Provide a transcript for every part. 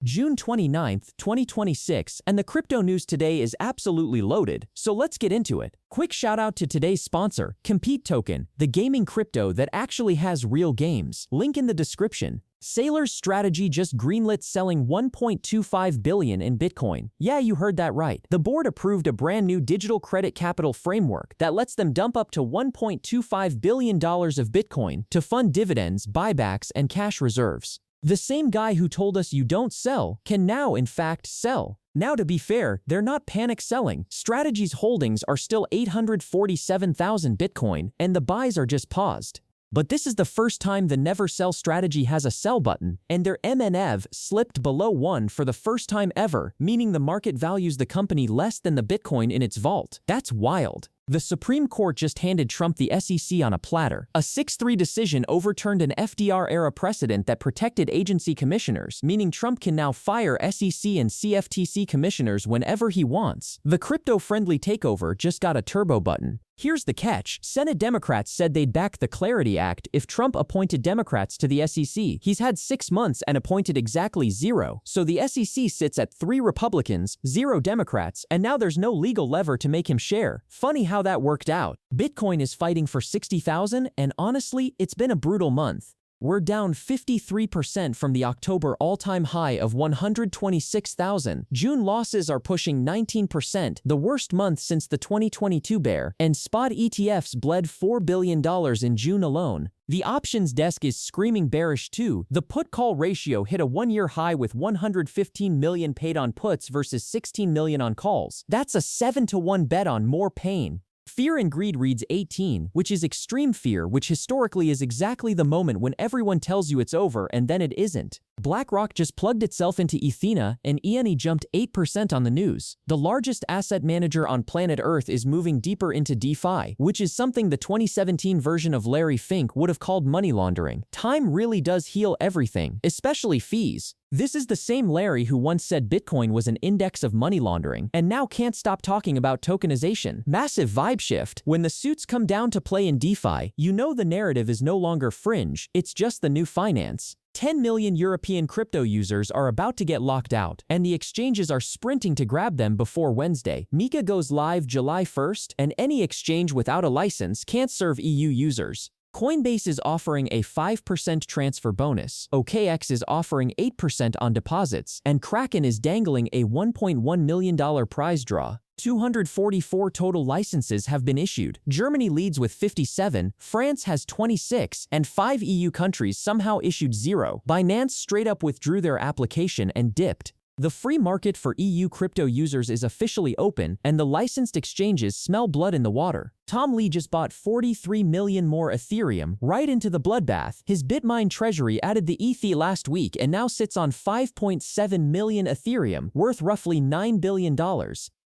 June 29, 2026, and the crypto news today is absolutely loaded, so let's get into it. Quick shout out to today's sponsor, Compete Token, the gaming crypto that actually has real games. Link in the description. Sailor's strategy just greenlit selling 1.25 billion in Bitcoin. Yeah, you heard that right. The board approved a brand new digital credit capital framework that lets them dump up to $1.25 billion of Bitcoin to fund dividends, buybacks, and cash reserves. The same guy who told us you don't sell can now in fact sell. Now to be fair, they're not panic selling. Strategy's holdings are still 847,000 Bitcoin, and the buys are just paused. But this is the first time the never sell strategy has a sell button, and their MNEV slipped below 1 for the first time ever, meaning the market values the company less than the Bitcoin in its vault. That's wild. The Supreme Court just handed Trump the SEC on a platter. A 6-3 decision overturned an FDR-era precedent that protected agency commissioners, meaning Trump can now fire SEC and CFTC commissioners whenever he wants. The crypto-friendly takeover just got a turbo button. Here's the catch. Senate Democrats said they'd back the Clarity Act if Trump appointed Democrats to the SEC. He's had 6 months and appointed exactly 0. So the SEC sits at 3 Republicans, 0 Democrats, and now there's no legal lever to make him share. Funny how that worked out. Bitcoin is fighting for 60,000, and honestly, it's been a brutal month. We're down 53% from the October all-time high of 126,000. June losses are pushing 19%, the worst month since the 2022 bear, and spot ETFs bled $4 billion in June alone. The options desk is screaming bearish too. The put-call ratio hit a 1-year high with 115 million paid on puts versus 16 million on calls. That's a 7-to-1 bet on more pain. Fear and greed reads 18, which is extreme fear, which historically is exactly the moment when everyone tells you it's over and then it isn't. BlackRock just plugged itself into Ethena, and ENE jumped 8% on the news. The largest asset manager on planet Earth is moving deeper into DeFi, which is something the 2017 version of Larry Fink would have called money laundering. Time really does heal everything, especially fees. This is the same Larry who once said Bitcoin was an index of money laundering, and now can't stop talking about tokenization. Massive vibe shift. When the suits come down to play in DeFi, you know the narrative is no longer fringe, it's just the new finance. 10 million European crypto users are about to get locked out, and the exchanges are sprinting to grab them before Wednesday. Mika goes live July 1st, and any exchange without a license can't serve EU users. Coinbase is offering a 5% transfer bonus, OKX is offering 8% on deposits, and Kraken is dangling a $1.1 million prize draw. 244 total licenses have been issued. Germany leads with 57, France has 26, and 5 EU countries somehow issued 0. Binance straight up withdrew their application and dipped. The free market for EU crypto users is officially open, and the licensed exchanges smell blood in the water. Tom Lee just bought 43 million more Ethereum right into the bloodbath. His Bitmine treasury added the ETH last week and now sits on 5.7 million Ethereum, worth roughly $9 billion.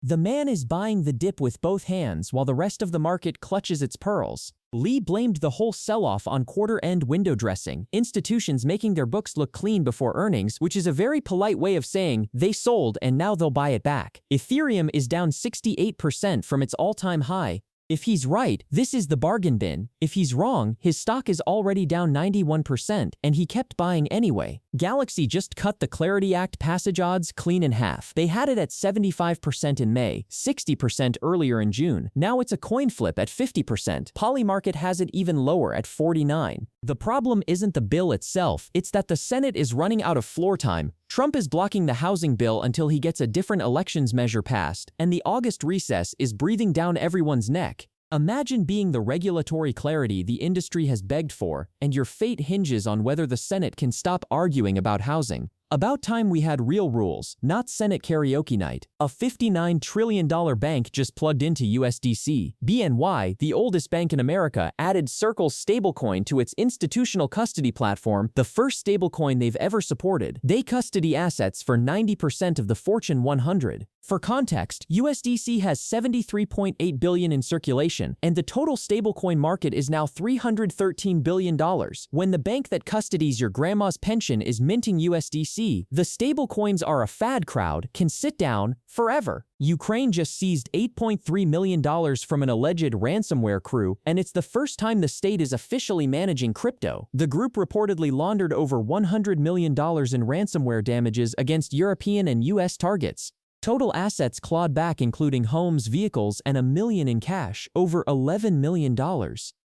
The man is buying the dip with both hands while the rest of the market clutches its pearls. Lee blamed the whole sell-off on quarter-end window dressing, institutions making their books look clean before earnings, which is a very polite way of saying they sold and now they'll buy it back. Ethereum is down 68% from its all-time high. If he's right, this is the bargain bin. If he's wrong, his stock is already down 91%, and he kept buying anyway. Galaxy just cut the Clarity Act passage odds clean in half. They had it at 75% in May, 60% earlier in June. Now it's a coin flip at 50%. Polymarket has it even lower at 49%. The problem isn't the bill itself, it's that the Senate is running out of floor time. Trump is blocking the housing bill until he gets a different elections measure passed, and the August recess is breathing down everyone's neck. Imagine being the regulatory clarity the industry has begged for, and your fate hinges on whether the Senate can stop arguing about housing. About time we had real rules, not Senate karaoke night. A $59 trillion bank just plugged into USDC. BNY, the oldest bank in America, added Circle's stablecoin to its institutional custody platform, the first stablecoin they've ever supported. They custody assets for 90% of the Fortune 100. For context, USDC has 73.8 billion in circulation, and the total stablecoin market is now $313 billion. When the bank that custodies your grandma's pension is minting USDC, the stablecoins are a fad crowd can sit down forever. Ukraine just seized $8.3 million from an alleged ransomware crew, and it's the first time the state is officially managing crypto. The group reportedly laundered over $100 million in ransomware damages against European and US targets. Total assets clawed back including homes, vehicles, and $1 million in cash, over $11 million.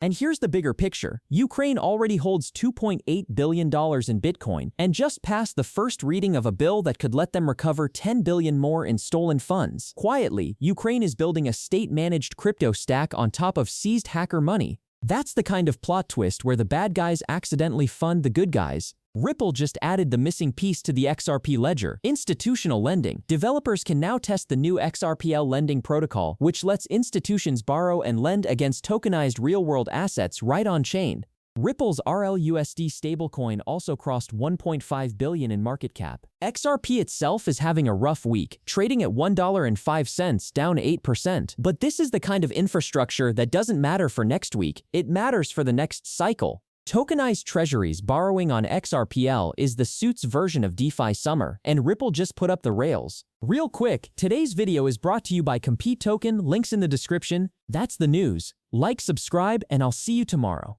And here's the bigger picture. Ukraine already holds $2.8 billion in Bitcoin and just passed the first reading of a bill that could let them recover $10 billion more in stolen funds. Quietly, Ukraine is building a state-managed crypto stack on top of seized hacker money. That's the kind of plot twist where the bad guys accidentally fund the good guys. Ripple just added the missing piece to the XRP ledger, institutional lending. Developers can now test the new XRPL lending protocol, which lets institutions borrow and lend against tokenized real-world assets right on-chain. Ripple's RLUSD stablecoin also crossed 1.5 billion in market cap. XRP itself is having a rough week, trading at $1.05, down 8%. But this is the kind of infrastructure that doesn't matter for next week, it matters for the next cycle. Tokenized treasuries borrowing on XRPL is the suit's version of DeFi summer, and Ripple just put up the rails. Real quick, today's video is brought to you by Compete Token, links in the description. That's the news. Like, subscribe, and I'll see you tomorrow.